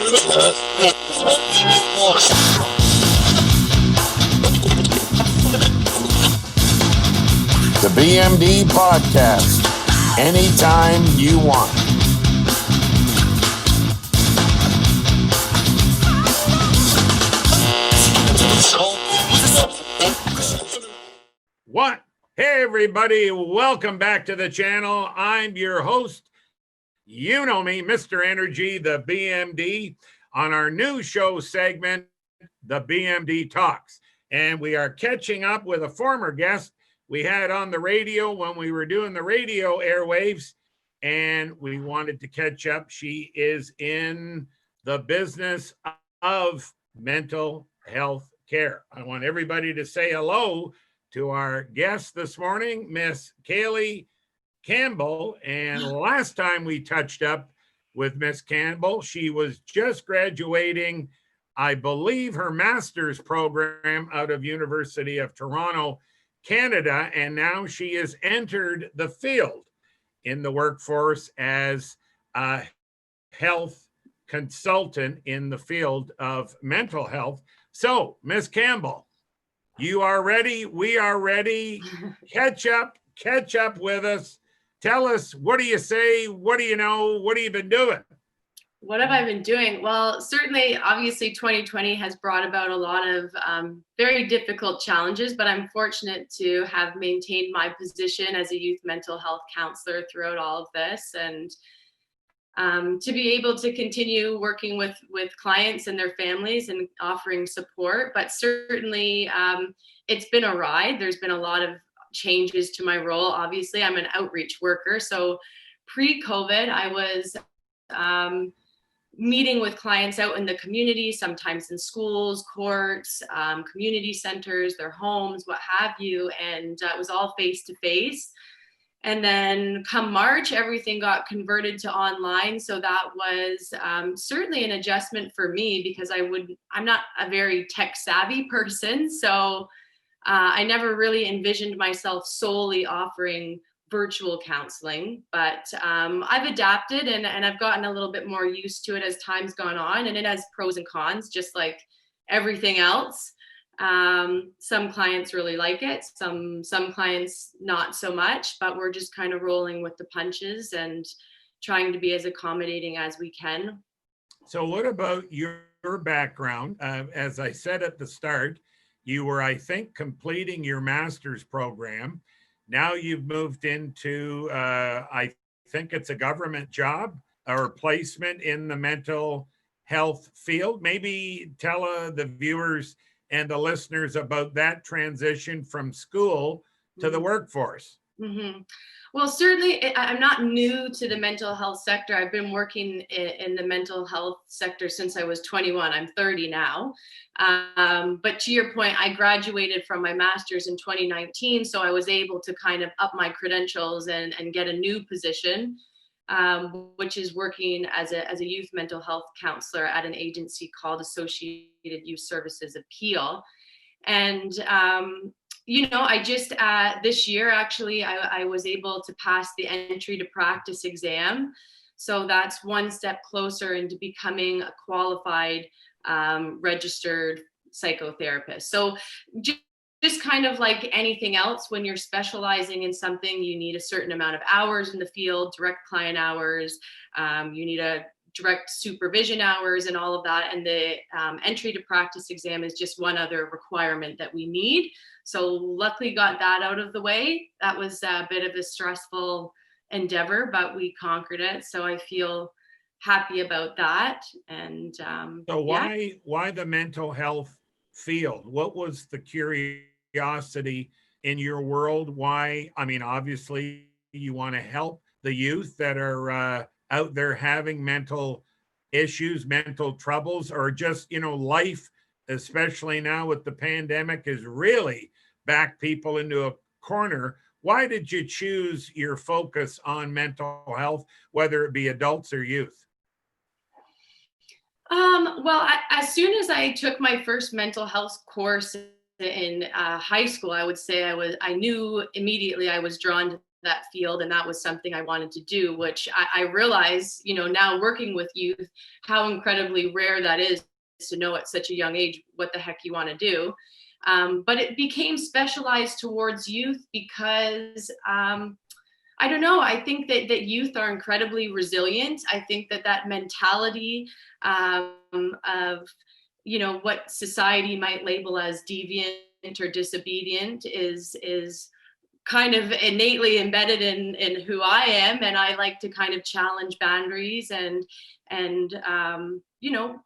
The BMD Podcast, anytime you want. What? Hey everybody, welcome back to the channel. I'm your host, you know me, Mr. Energy, the BMD, on our new show segment, the BMD Talks. And we are catching up with a former guest we had on the radio when we were doing the radio airwaves, and we wanted to catch up. She is in the business of mental health care. I want everybody to say hello to our guest this morning, Miss Cale Campbell. And last time we touched up with Miss Campbell, she was just graduating, I believe, her master's program out of University of Toronto, Canada, and now she has entered the field in the workforce as a health consultant in the field of mental health. So, Miss Campbell, you are ready. We are ready. Catch up with us. Tell us, what do you say? What do you know? What have you been doing? What have I been doing? Well, certainly, obviously, 2020 has brought about a lot of very difficult challenges, but I'm fortunate to have maintained my position as a youth mental health counselor throughout all of this, and to be able to continue working with clients and their families and offering support. But certainly, it's been a ride. There's been a lot of changes to my role. Obviously, I'm an outreach worker. So pre-COVID, I was meeting with clients out in the community, sometimes in schools, courts, community centers, their homes, what have you. And it was all face-to-face. And then come March, everything got converted to online. So that was certainly an adjustment for me, because I'm not a very tech savvy person. So I never really envisioned myself solely offering virtual counseling, but I've adapted and I've gotten a little bit more used to it as time's gone on, and it has pros and cons, just like everything else. Some clients really like it, some clients not so much, but we're just kind of rolling with the punches and trying to be as accommodating as we can. So what about your background? As I said at the start, you were, I think, completing your master's program. Now you've moved into, I think it's a government job or placement in the mental health field. Maybe tell the viewers and the listeners about that transition from school to the workforce. Mm-hmm. Well, certainly, I'm not new to the mental health sector. I've been working in the mental health sector since I was 21. I'm 30 now. But to your point, I graduated from my master's in 2019. So I was able to kind of up my credentials and get a new position, which is working as a youth mental health counselor at an agency called Associated Youth Services Appeal. And I just this year, actually, I was able to pass the entry to practice exam. So that's one step closer into becoming a qualified registered psychotherapist. So just kind of like anything else, when you're specializing in something, you need a certain amount of hours in the field, direct client hours, you need a direct supervision hours and all of that. And the entry to practice exam is just one other requirement that we need. So luckily got that out of the way. That was a bit of a stressful endeavor, but we conquered it. So I feel happy about that. And so why the mental health field? What was the curiosity in your world? Why? I mean, obviously you want to help the youth that are out there having mental issues, mental troubles, or just, life, especially now with the pandemic, has really backed people into a corner. Why did you choose your focus on mental health, whether it be adults or youth? Well, as soon as I took my first mental health course in high school, I would say I knew immediately I was drawn to that field, and that was something I wanted to do, which I realize, now working with youth, how incredibly rare that is to know at such a young age what the heck you want to do. But it became specialized towards youth because I don't know. I think that youth are incredibly resilient. I think that mentality of, what society might label as deviant or disobedient is kind of innately embedded in who I am. And I like to kind of challenge boundaries and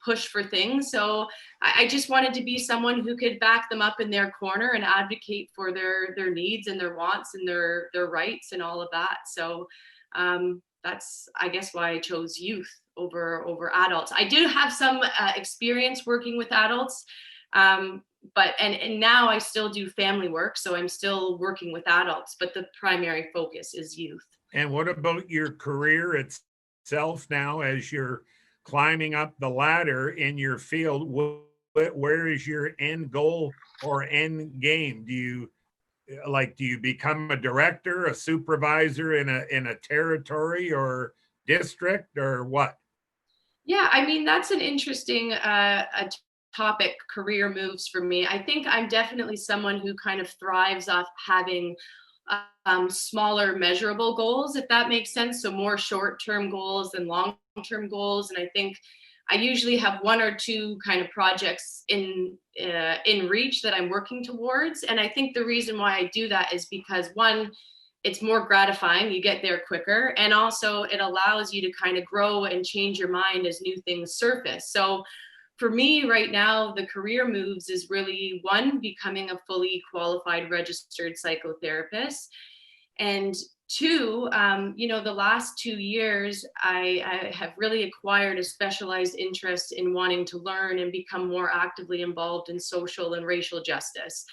push for things. So I just wanted to be someone who could back them up in their corner and advocate for their needs and their wants and their rights and all of that. So that's, I guess, why I chose youth over adults. I do have some experience working with adults, but now I still do family work, so I'm still working with adults, but the primary focus is youth. And what about your career itself now as you're climbing up the ladder in your field? Where is your end goal or end game? Do you become a director, a supervisor in a territory or district, or what? Yeah, I mean, that's an interesting topic, career moves for me. I think I'm definitely someone who kind of thrives off having smaller measurable goals, if that makes sense. So more short-term goals than long-term goals. And I think I usually have one or two kind of projects in reach that I'm working towards. And I think the reason why I do that is because, one, it's more gratifying, you get there quicker, and also it allows you to kind of grow and change your mind as new things surface. So for me right now, the career moves is really, one, becoming a fully qualified registered psychotherapist, and two, the last 2 years, I have really acquired a specialized interest in wanting to learn and become more actively involved in social and racial justice.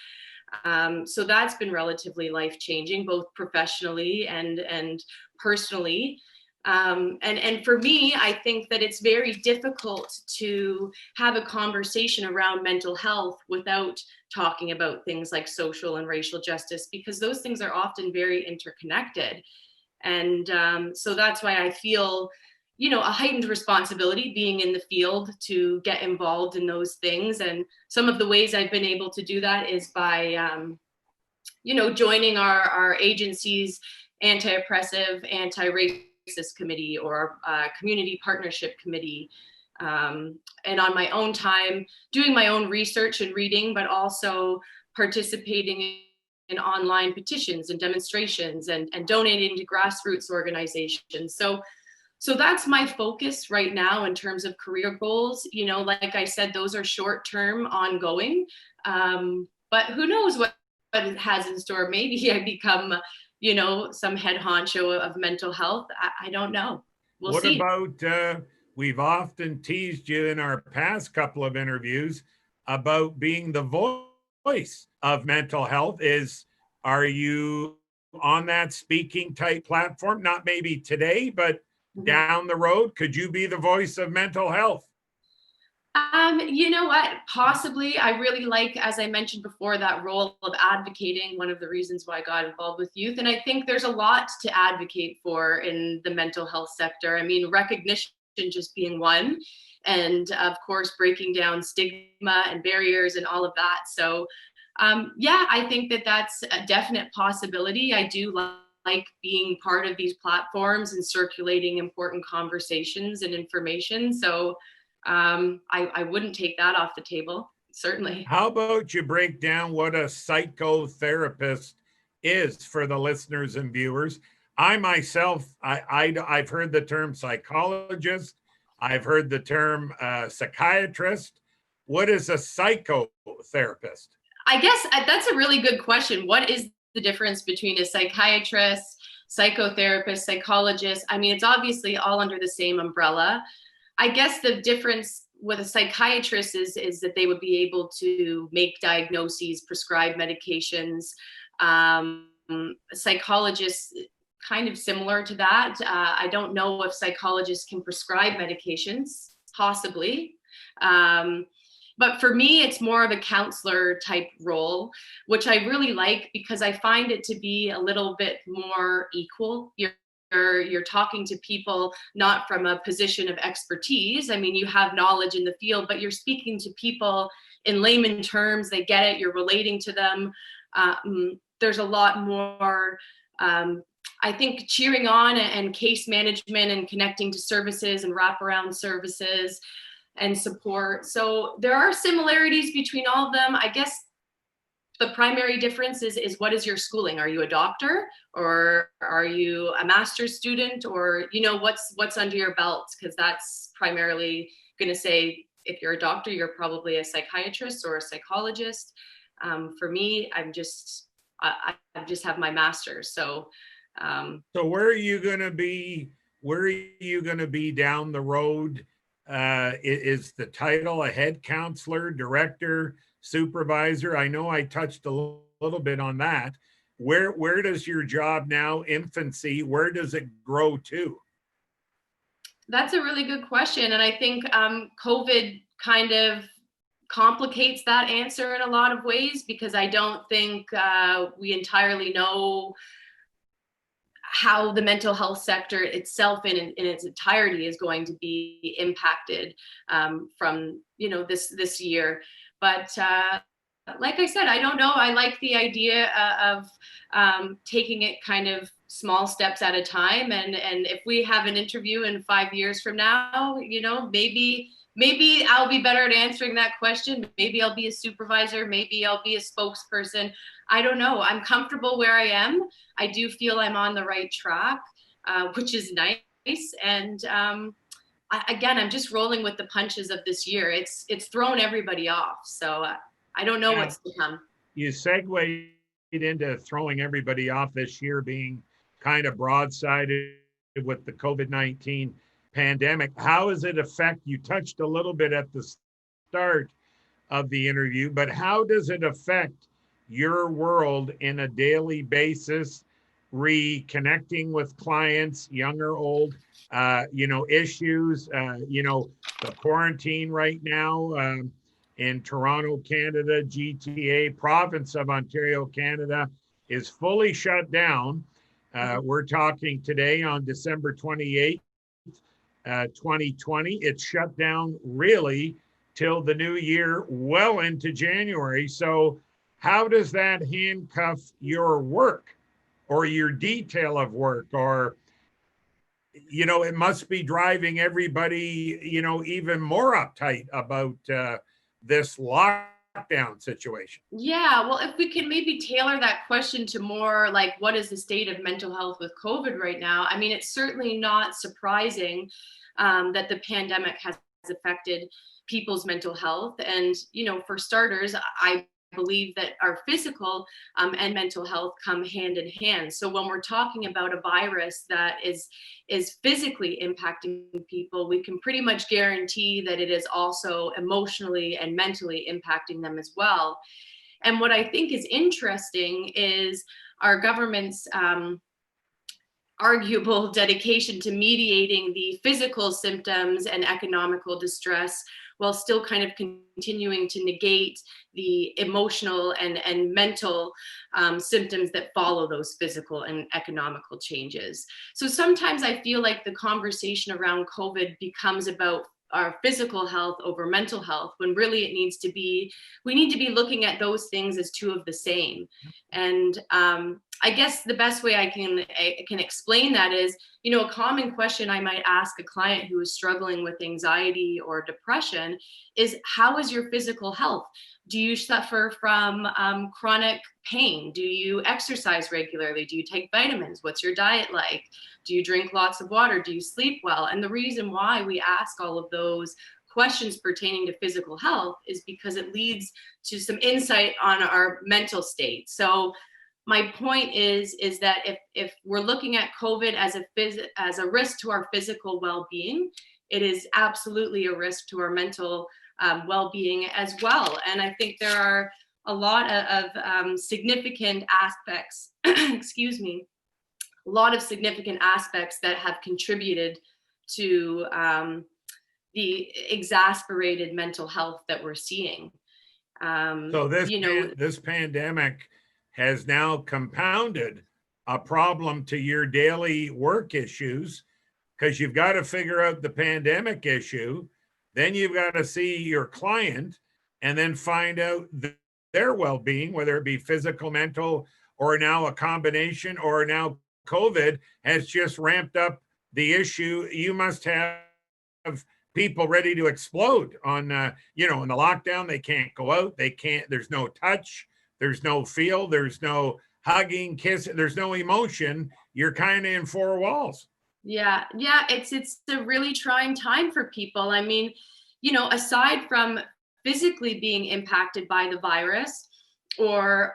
So that's been relatively life-changing, both professionally and personally. And for me, I think that it's very difficult to have a conversation around mental health without talking about things like social and racial justice, because those things are often very interconnected. And so that's why I feel, a heightened responsibility being in the field to get involved in those things. And some of the ways I've been able to do that is by, joining our agency's anti-oppressive, anti-racist committee or community partnership committee. And on my own time, doing my own research and reading, but also participating in online petitions and demonstrations and donating to grassroots organizations. So that's my focus right now in terms of career goals. Like I said, those are short-term, ongoing, but who knows what it has in store. Maybe I become, some head honcho of mental health. I don't know. We'll see. What about, we've often teased you in our past couple of interviews about being the voice of mental health. Are you on that speaking type platform? Not maybe today, but down the road, could you be the voice of mental health? You know what? Possibly. I really like, as I mentioned before, that role of advocating, one of the reasons why I got involved with youth. And I think there's a lot to advocate for in the mental health sector. I mean, recognition just being one, and of course, breaking down stigma and barriers and all of that. So, yeah, I think that's a definite possibility. I do like being part of these platforms and circulating important conversations and information. So I wouldn't take that off the table, certainly. How about you break down what a psychotherapist is for the listeners and viewers? I myself, I've heard the term psychologist. I've heard the term psychiatrist. What is a psychotherapist? I guess that's a really good question. What is the difference between a psychiatrist, psychotherapist, psychologist? I mean, it's obviously all under the same umbrella. I guess the difference with a psychiatrist is that they would be able to make diagnoses, prescribe medications. Psychologists, kind of similar to that. I don't know if psychologists can prescribe medications, possibly. But for me, it's more of a counselor type role, which I really like because I find it to be a little bit more equal. You're talking to people not from a position of expertise. I mean, you have knowledge in the field, but you're speaking to people in layman terms. They get it. You're relating to them. There's a lot more, I think, cheering on and case management and connecting to services and wraparound services and support. So there are similarities between all of them. I guess the primary difference is what is your schooling? Are you a doctor, or are you a master's student, or what's under your belt? Because that's primarily going to say, if you're a doctor, you're probably a psychiatrist or a psychologist. For me, I just have my master's. So where are you going to be? Where are you going to be down the road? Is the title a head counselor, director, supervisor? I know I touched a little bit on that. Where does your job now, infancy, where does it grow to? That's a really good question. And I think COVID kind of complicates that answer in a lot of ways, because I don't think we entirely know how the mental health sector itself in its entirety is going to be impacted from this year. But like I said, I don't know. I like the idea of taking it kind of small steps at a time. And if we have an interview in 5 years from now, maybe I'll be better at answering that question. Maybe I'll be a supervisor. Maybe I'll be a spokesperson. I don't know. I'm comfortable where I am. I do feel I'm on the right track, which is nice. And again, I'm just rolling with the punches of this year. It's thrown everybody off. So I don't know what's to come. You segued into throwing everybody off this year being kind of broadsided with the COVID-19 pandemic. How does it affect, you touched a little bit at the start of the interview, but how does it affect your world in a daily basis, reconnecting with clients, young or old, issues, the quarantine right now in Toronto, Canada, GTA, province of Ontario, Canada, is fully shut down. We're talking today on December 28th, 2020. It's shut down really till the new year, well into January. So how does that handcuff your work or your detail of work? Or, it must be driving everybody, even more uptight about this lockdown situation. Yeah, well, if we can maybe tailor that question to more like, what is the state of mental health with COVID right now? I mean, it's certainly not surprising that the pandemic has affected people's mental health. And, for starters, I believe that our physical and mental health come hand in hand. So when we're talking about a virus that is physically impacting people, we can pretty much guarantee that it is also emotionally and mentally impacting them as well. And what I think is interesting is our government's arguable dedication to mediating the physical symptoms and economical distress, while still kind of continuing to negate the emotional and mental symptoms that follow those physical and economical changes. So sometimes I feel like the conversation around COVID becomes about our physical health over mental health, when really we need to be looking at those things as two of the same. And I guess the best way I can explain that is, a common question I might ask a client who is struggling with anxiety or depression is, how is your physical health? Do you suffer from chronic pain? Do you exercise regularly? Do you take vitamins? What's your diet like? Do you drink lots of water? Do you sleep well? And the reason why we ask all of those questions pertaining to physical health is because it leads to some insight on our mental state. So my point is that if we're looking at COVID as a risk to our physical well-being, it is absolutely a risk to our mental well-being as well. And I think there are a lot of significant aspects, excuse me, a lot of significant aspects that have contributed to the exasperated mental health that we're seeing. So this pandemic has now compounded a problem to your daily work issues, because you've got to figure out the pandemic issue, then you've got to see your client, and then find out their well-being, whether it be physical, mental, or now a combination, or now COVID has just ramped up the issue. You must have people ready to explode on, in the lockdown. They can't go out. There's no touch. There's no feel. There's no hugging, kissing. There's no emotion. You're kind of in four walls. Yeah. It's a really trying time for people. I mean, aside from physically being impacted by the virus, or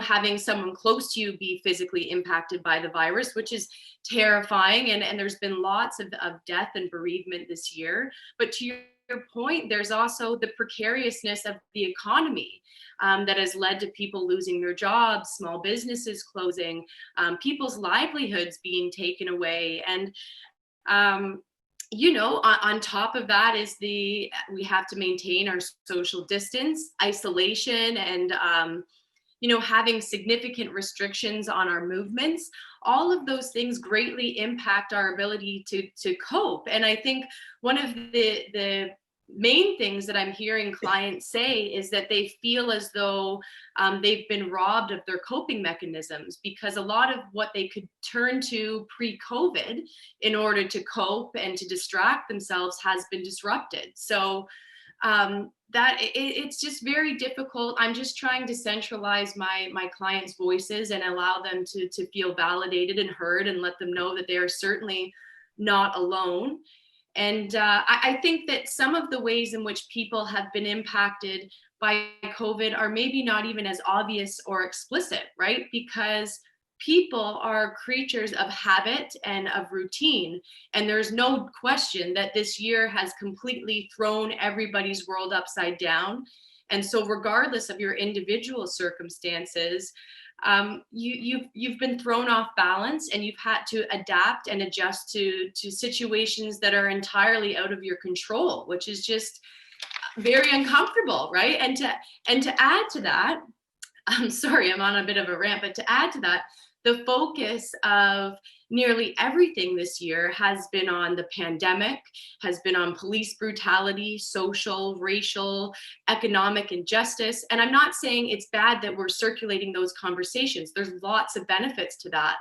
having someone close to you be physically impacted by the virus, which is terrifying, and there's been lots of death and bereavement this year. But to your point, there's also the precariousness of the economy that has led to people losing their jobs, small businesses closing, people's livelihoods being taken away. And on top of that is we have to maintain our social distance, isolation, and having significant restrictions on our movements. All of those things greatly impact our ability to cope. And I think one of the main things that I'm hearing clients say is that they feel as though they've been robbed of their coping mechanisms, because a lot of what they could turn to pre-COVID in order to cope and to distract themselves has been disrupted. So it's just very difficult. I'm just trying to centralize my clients' voices and allow them to feel validated and heard, and let them know that they are certainly not alone. And I think that some of the ways in which people have been impacted by COVID are maybe not even as obvious or explicit, right? Because people are creatures of habit and of routine. And there's no question that this year has completely thrown everybody's world upside down. And so regardless of your individual circumstances, you've been thrown off balance, and you've had to adapt and adjust to situations that are entirely out of your control, which is just very uncomfortable, right? And to add to that, I'm sorry, I'm on a bit of a rant, but to add to that, the focus of nearly everything this year has been on the pandemic, has been on police brutality, social, racial, economic injustice. And I'm not saying it's bad that we're circulating those conversations. There's lots of benefits to that.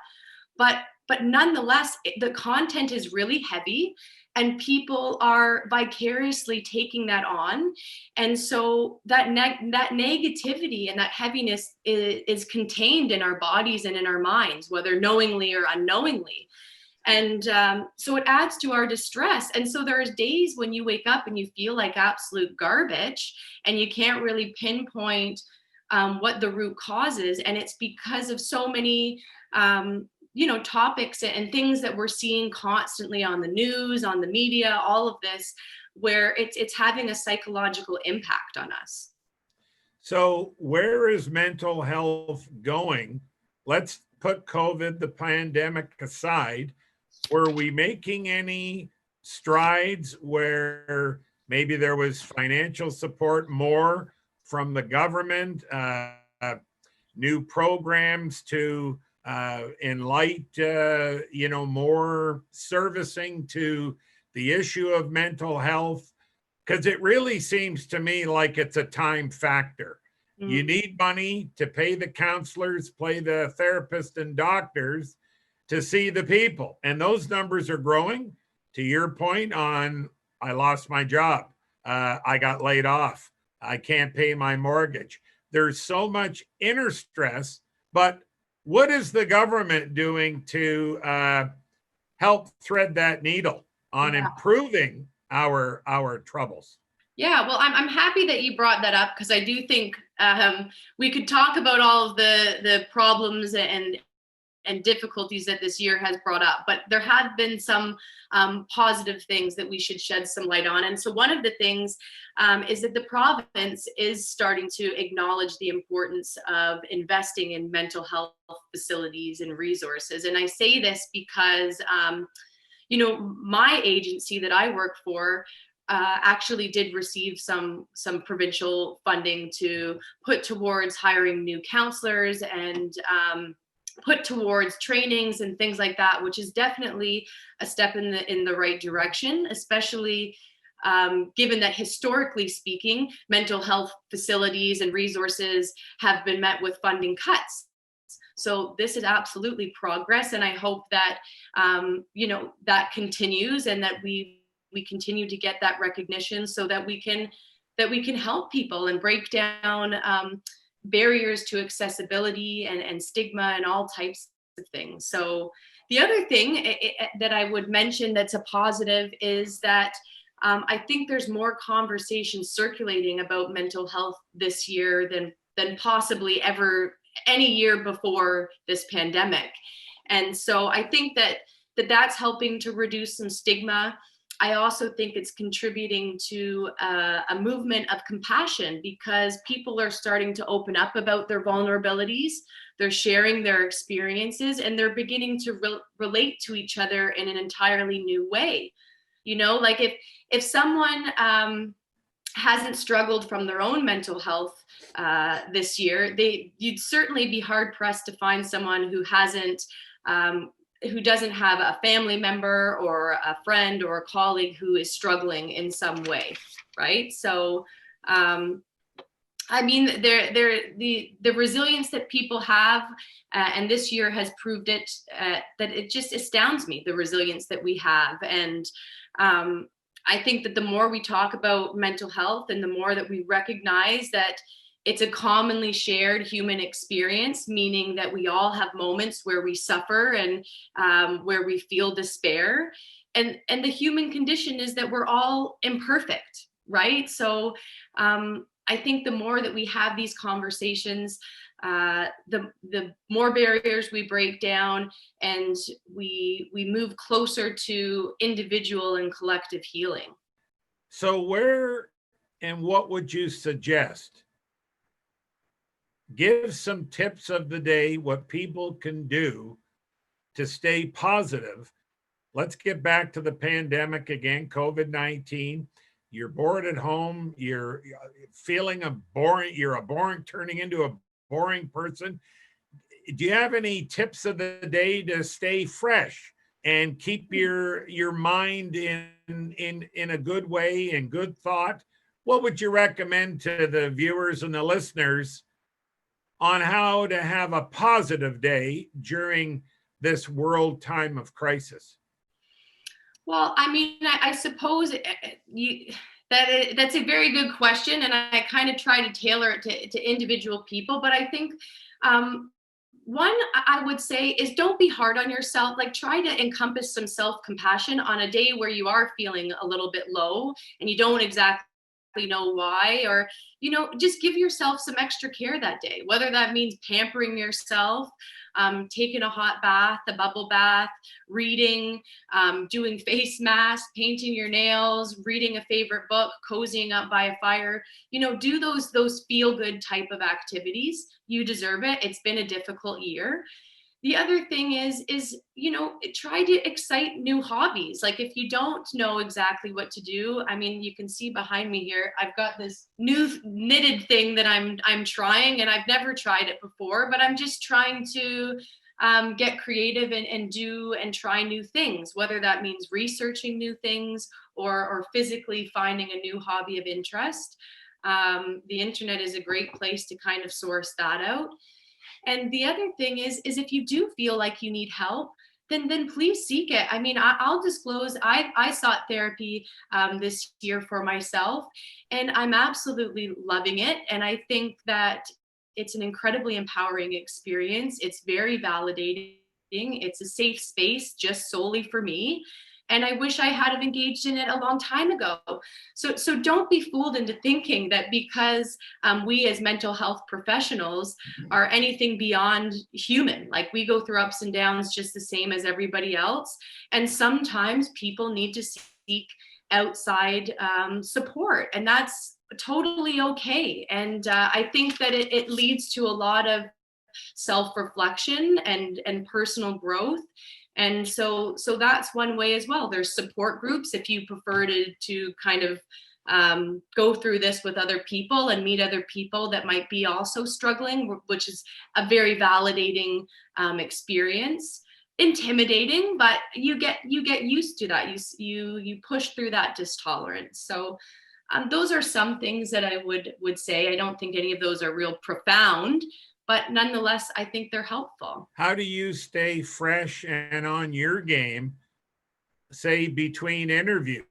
But nonetheless, the content is really heavy, and people are vicariously taking that on. And so that negativity and that heaviness is contained in our bodies and in our minds, whether knowingly or unknowingly. And so it adds to our distress. And so there's days when you wake up and you feel like absolute garbage, and you can't really pinpoint what the root cause is. And it's because of so many topics and things that we're seeing constantly on the news, on the media, all of this, where it's having a psychological impact on us. So where is mental health going? Let's put COVID, the pandemic, aside. Were we making any strides where maybe there was financial support more from the government, new programs to enlight, more servicing to the issue of mental health? Because it really seems to me like it's a time factor. Mm. You need money to pay the counselors, pay the therapists and doctors to see the people. And those numbers are growing. To your point on, I lost my job. I got laid off. I can't pay my mortgage. There's so much inner stress, but what is the government doing to help thread that needle on improving our troubles? Yeah, well, I'm happy that you brought that up, because I do think we could talk about all of the problems and difficulties that this year has brought up, but there have been some positive things that we should shed some light on. And so one of the things is that the province is starting to acknowledge the importance of investing in mental health facilities and resources. And I say this because, my agency that I work for actually did receive some provincial funding to put towards hiring new counselors and put towards trainings and things like that, which is definitely a step in the right direction, especially given that historically speaking, mental health facilities and resources have been met with funding cuts. So this is absolutely progress, and I hope that that continues and that we continue to get that recognition so that we can help people and break down barriers to accessibility and stigma and all types of things. So the other thing that I would mention that's a positive is that I think there's more conversation circulating about mental health this year than possibly ever any year before this pandemic. And so I think that's helping to reduce some stigma. I also think it's contributing to a movement of compassion because people are starting to open up about their vulnerabilities. They're sharing their experiences and they're beginning to relate to each other in an entirely new way. Like if someone hasn't struggled from their own mental health this year, you'd certainly be hard pressed to find someone who doesn't have a family member or a friend or a colleague who is struggling in some way, right? So, I mean, the resilience that people have, and this year has proved it, that it just astounds me, the resilience that we have. And I think that the more we talk about mental health and the more that we recognize that it's a commonly shared human experience, meaning that we all have moments where we suffer and where we feel despair. And the human condition is that we're all imperfect, right? So I think the more that we have these conversations, the more barriers we break down and we move closer to individual and collective healing. So where and what would you suggest? Give some tips of the day, what people can do to stay positive. Let's get back to the pandemic again, COVID-19. You're bored at home. You're feeling turning into a boring person. Do you have any tips of the day to stay fresh and keep your mind in a good way and good thought? What would you recommend to the viewers and the listeners on how to have a positive day during this world time of crisis? Well, I mean, I suppose that's a very good question, and I kind of try to tailor it to individual people. But I think one I would say is don't be hard on yourself. Like try to encompass some self-compassion on a day where you are feeling a little bit low and you don't exactly know why, or just give yourself some extra care that day, whether that means pampering yourself, taking a hot bath, a bubble bath, reading, doing face masks, painting your nails, reading a favorite book, cozying up by a fire. Do those feel good type of activities. You deserve it. It's been a difficult year. The other thing is try to excite new hobbies. Like if you don't know exactly what to do, I mean, you can see behind me here, I've got this new knitted thing that I'm trying, and I've never tried it before, but I'm just trying to get creative and do and try new things, whether that means researching new things or physically finding a new hobby of interest. The internet is a great place to kind of source that out. And the other thing is if you do feel like you need help, then please seek it. I mean, I'll disclose, I sought therapy this year for myself, and I'm absolutely loving it. And I think that it's an incredibly empowering experience. It's very validating. It's a safe space just solely for me. And I wish I had have engaged in it a long time ago. So don't be fooled into thinking that because we as mental health professionals are anything beyond human. Like we go through ups and downs just the same as everybody else. And sometimes people need to seek outside support, and that's totally okay. And I think that it leads to a lot of self-reflection and personal growth. And so that's one way as well. There's support groups if you prefer to kind of go through this with other people and meet other people that might be also struggling, which is a very validating experience. Intimidating, but you get used to that. You push through that distolerance. So those are some things that I would say. I don't think any of those are real profound, but nonetheless, I think they're helpful. How do you stay fresh and on your game, say between interviews?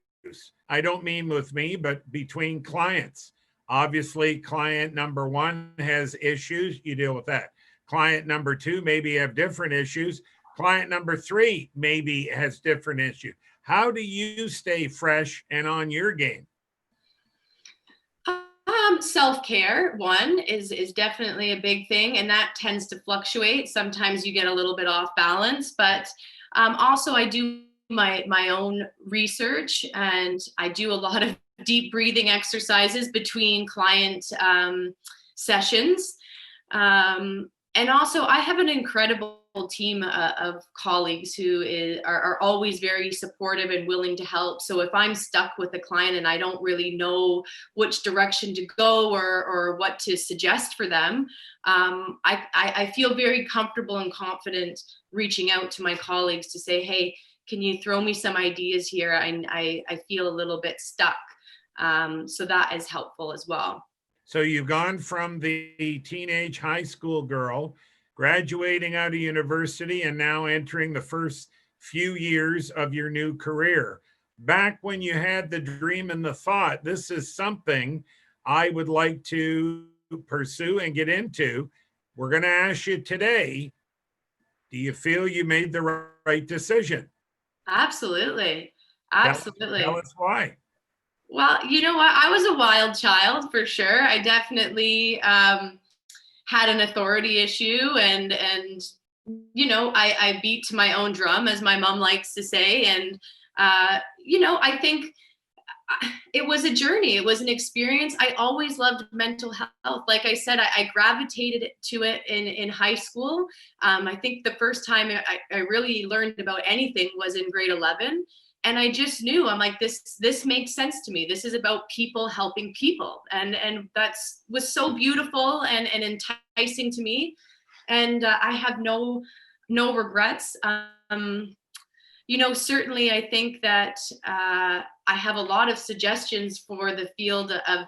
I don't mean with me, but between clients. Obviously, client number one has issues, you deal with that. Client number two maybe have different issues. Client number three maybe has different issues. How do you stay fresh and on your game? Self-care, one, is definitely a big thing, and that tends to fluctuate. Sometimes you get a little bit off balance, but also I do my own research, and I do a lot of deep breathing exercises between client sessions. And also, I have an incredible team of colleagues who are always very supportive and willing to help. So if I'm stuck with a client and I don't really know which direction to go or what to suggest for them, I feel very comfortable and confident reaching out to my colleagues to say, hey, can you throw me some ideas here? I feel a little bit stuck. So that is helpful as well. So you've gone from the teenage high school girl, graduating out of university, and now entering the first few years of your new career. Back when you had the dream and the thought, this is something I would like to pursue and get into. We're going to ask you today, do you feel you made the right decision? Absolutely. Absolutely. Tell us why. Well, you know what? I was a wild child for sure. I definitely had an authority issue, and you know, I beat to my own drum, as my mom likes to say. And you know, I think it was a journey. It was an experience. I always loved mental health. Like I said, I gravitated to it in high school. I think the first time I really learned about anything was in grade 11. And I just knew, I'm like, this makes sense to me. This is about people helping people. And that's was so beautiful and enticing to me. And I have no regrets. You know, certainly I think that I have a lot of suggestions for the field of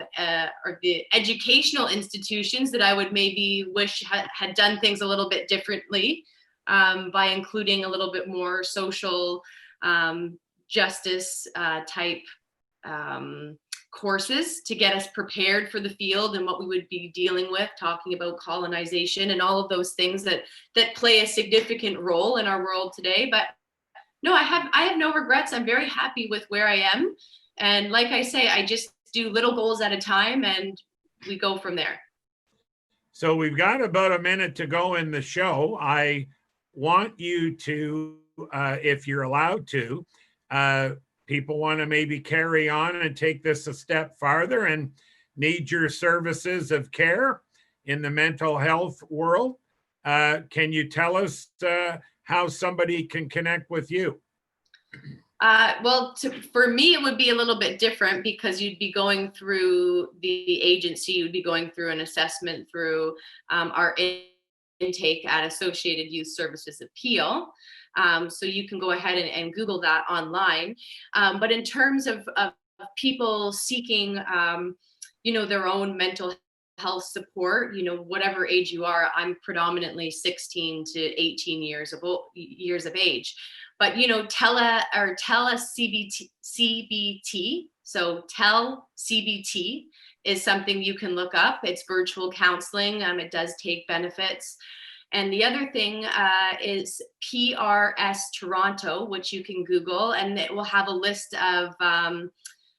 or the educational institutions that I would maybe wish had done things a little bit differently, by including a little bit more social justice type courses to get us prepared for the field and what we would be dealing with, talking about colonization and all of those things that play a significant role in our world today. But no, I have no regrets. I'm very happy with where I am. And like I say, I just do little goals at a time and we go from there. So we've got about a minute to go in the show. I want you to, if you're allowed to, people want to maybe carry on and take this a step farther and need your services of care in the mental health world. Can you tell us how somebody can connect with you? Well, for me, it would be a little bit different because you'd be going through the agency, you'd be going through an assessment through our intake at Associated Youth Services Appeal. So you can go ahead and Google that online. But in terms of people seeking, you know, their own mental health support, you know, whatever age you are, I'm predominantly 16 to 18 years of age. But, you know, tele CBT, so tell CBT is something you can look up. It's virtual counseling. It does take benefits. And the other thing is PRS Toronto, which you can Google, and it will have a list of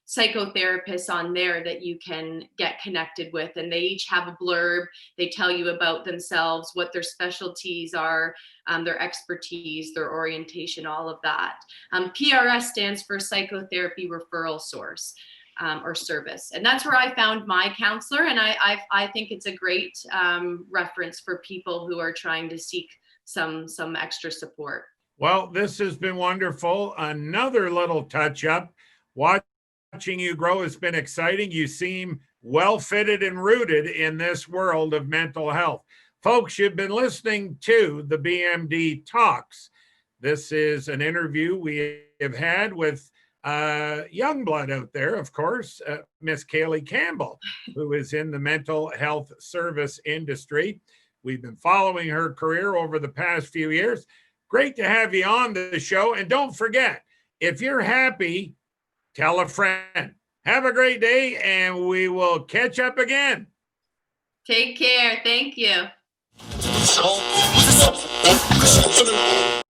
psychotherapists on there that you can get connected with. And they each have a blurb. They tell you about themselves, what their specialties are, their expertise, their orientation, all of that. PRS stands for Psychotherapy Referral Source. Or service. And that's where I found my counselor. And I think it's a great reference for people who are trying to seek some extra support. Well, this has been wonderful. Another little touch up. Watching you grow has been exciting. You seem well fitted and rooted in this world of mental health. Folks, you've been listening to the BMD Talks. This is an interview we have had with young blood out there, of course, Miss Cale Campbell, who is in the mental health service industry. We've been following her career over the past few years. Great to have you on the show. And don't forget, if you're happy, tell a friend. Have a great day, and we will catch up again. Take care. Thank you.